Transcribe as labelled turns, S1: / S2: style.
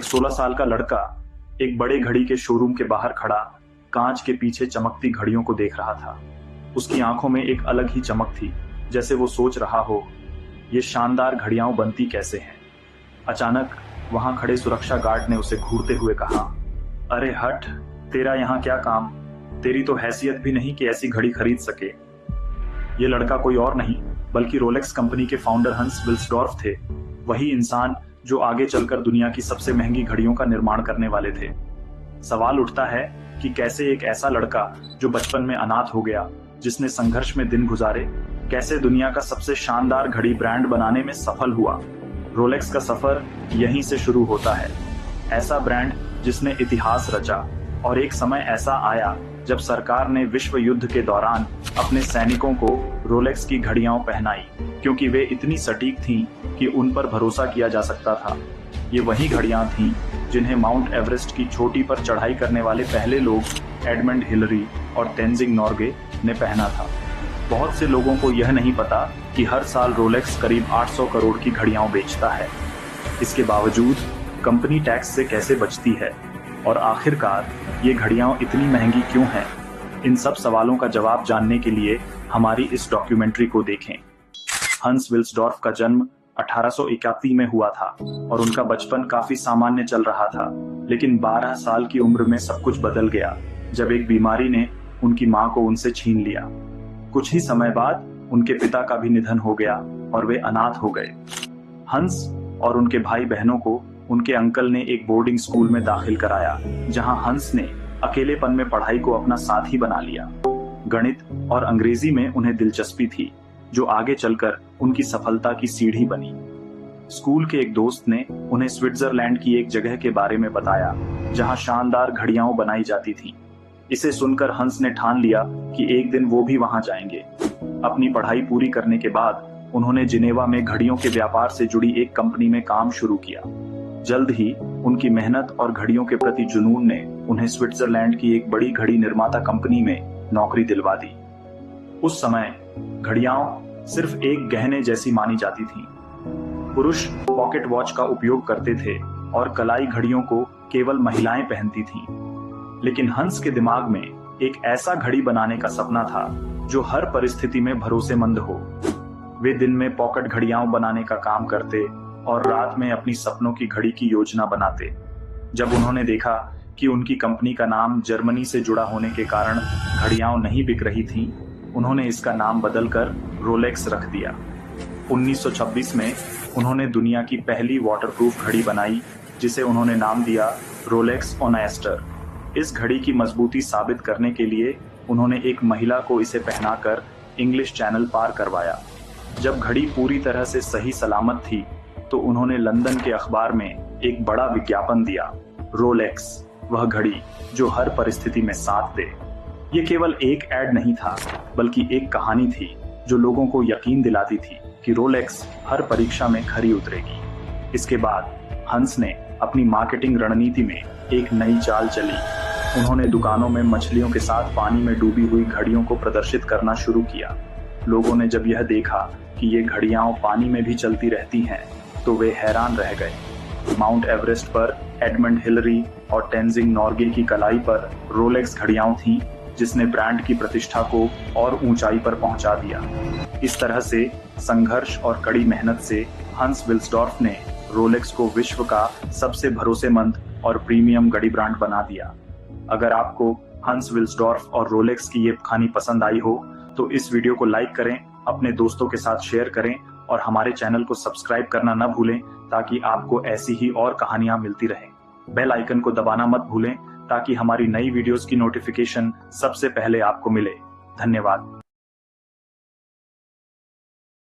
S1: 16 साल का लड़का एक बड़े घड़ी के शोरूम के बाहर खड़ा कांच के पीछे चमकती घड़ियों को देख रहा था। उसकी आंखों में एक अलग ही चमक थी, जैसे वो सोच रहा हो, ये शानदार घड़ियां बनती कैसे हैं। अचानक वहां खड़े सुरक्षा गार्ड ने उसे घूरते हुए कहा, अरे हट, तेरा यहाँ क्या काम? तेरी तो हैसियत भी नहीं कि ऐसी घड़ी खरीद सके। ये लड़का कोई और नहीं बल्कि रोलेक्स कंपनी के फाउंडर हंस विल्सडॉर्फ थे, वही इंसान जो आगे चलकर दुनिया की सबसे महंगी घड़ियों का निर्माण करने वाले थे। सवाल उठता है कि कैसे एक ऐसा लड़का जो बचपन में अनाथ हो गया, जिसने संघर्ष में दिन गुजारे, कैसे दुनिया का सबसे शानदार घड़ी ब्रांड बनाने में सफल हुआ। रोलेक्स का सफर यहीं से शुरू होता है। ऐसा ब्रांड जिसने इतिहास रचा, और एक समय ऐसा आया जब सरकार ने विश्व युद्ध के दौरान अपने सैनिकों को रोलेक्स की घड़ियां पहनाई, क्योंकि वे इतनी सटीक थीं कि उन पर भरोसा किया जा सकता था। ये वही घड़ियां थीं जिन्हें माउंट एवरेस्ट की चोटी पर चढ़ाई करने वाले पहले लोग एडमंड हिलरी और तेंजिंग नॉर्गे ने पहना था। बहुत से लोगों को यह नहीं पता कि हर साल रोलेक्स करीब 800 करोड़ की घड़ियां बेचता है। इसके बावजूद कंपनी टैक्स से कैसे बचती है, और आखिरकार ये घड़ियां इतनी महंगी क्यों हैं? इन सब सवालों का जवाब जानने के लिए हमारी इस डॉक्यूमेंट्री को देखें। हंस विल्सडॉर्फ का जन्म 1881 में हुआ था और उनका बचपन काफी सामान्य चल रहा था, लेकिन 12 साल की उम्र में सब कुछ बदल गया जब एक बीमारी ने उनकी मां को उनसे छीन लिया। कुछ ही समय बाद उनके पिता का भी निधन हो गया और वे अनाथ हो गए। हंस और उनके भाई बहनों को उनके अंकल ने एक बोर्डिंग स्कूल में दाखिल कराया, जहां हंस ने अकेलेपन में पढ़ाई को अपना साथी बना लिया। गणित और अंग्रेजी में उन्हें दिलचस्पी थी, जो आगे चलकर उनकी सफलता की सीढ़ी बनी। स्कूल के एक दोस्त ने उन्हें स्विट्जरलैंड की एक जगह के बारे में बताया जहां शानदार घड़ियां बनाई जाती थीं। इसे सुनकर हंस ने ठान लिया कि एक दिन वो भी वहां जाएंगे। अपनी पढ़ाई पूरी करने के बाद उन्होंने जिनेवा में घड़ियों के व्यापार से जुड़ी एक कंपनी में काम शुरू किया। जल्द ही उनकी मेहनत और घड़ियों के प्रति जुनून ने उन्हें स्विट्जरलैंड की एक बड़ी घड़ी निर्माता कंपनी में नौकरी दिलवा दी। उस समय घड़ियां सिर्फ एक गहने जैसी मानी जाती थीं। पुरुष पॉकेट वॉच का उपयोग करते थे और कलाई घड़ियों को केवल महिलाएं पहनती थीं। लेकिन हंस के दिमाग में एक ऐसा घड़ी बनाने का सपना था जो हर परिस्थिति में भरोसेमंद हो। वे दिन में पॉकेट घड़ियां बनाने का काम करते और रात में अपनी सपनों की घड़ी की योजना बनाते। जब उन्होंने देखा कि उनकी कंपनी का नाम जर्मनी से जुड़ा होने के कारण घड़ियां नहीं बिक रही थीं, उन्होंने इसका नाम बदलकर रोलेक्स रख दिया। 1926 में उन्होंने दुनिया की पहली वाटरप्रूफ घड़ी बनाई, जिसे उन्होंने नाम दिया रोलेक्स ऑन एस्टर। इस घड़ी की मजबूती साबित करने के लिए उन्होंने एक महिला को इसे पहनाकर इंग्लिश चैनल पार करवाया। जब घड़ी पूरी तरह से सही सलामत थी तो उन्होंने लंदन के अखबार में एक बड़ा विज्ञापन दिया, रोलेक्स, वह घड़ी जो हर परिस्थिति में साथ दे। ये केवल एक ऐड नहीं था, बल्कि एक कहानी थी जो लोगों को यकीन दिलाती थी कि रोलेक्स हर परीक्षा में खरी उतरेगी। इसके बाद हंस ने अपनी मार्केटिंग रणनीति में एक नई चाल चली। उन्होंने दुकानों में मछलियों के साथ पानी में डूबी हुई घड़ियों को प्रदर्शित करना शुरू किया। लोगों ने जब यह देखा कि ये घड़ियां पानी में भी चलती रहती हैं, तो वे हैरान रह गए। माउंट एवरेस्ट पर एडमंड हिलरी और तेंजिंग नॉर्गे की कलाई पर रोलेक्स घड़ियां थीं, जिसने ब्रांड की प्रतिष्ठा को और ऊंचाई पर पहुंचा दिया। इस तरह से संघर्ष और कड़ी मेहनत से हंस विल्सडॉर्फ ने रोलेक्स को विश्व का सबसे भरोसेमंद और प्रीमियम घड़ी ब्रांड बना दिया। अगर आपको हंस विल्सडॉर्फ और रोलेक्स की ये कहानी पसंद आई हो तो इस वीडियो को लाइक करें, अपने दोस्तों के साथ शेयर करें और हमारे चैनल को सब्सक्राइब करना न भूलें, ताकि आपको ऐसी ही और कहानियां मिलती रहें। बेल आइकन को दबाना मत भूलें ताकि हमारी नई वीडियोस की नोटिफिकेशन सबसे पहले आपको मिले। धन्यवाद।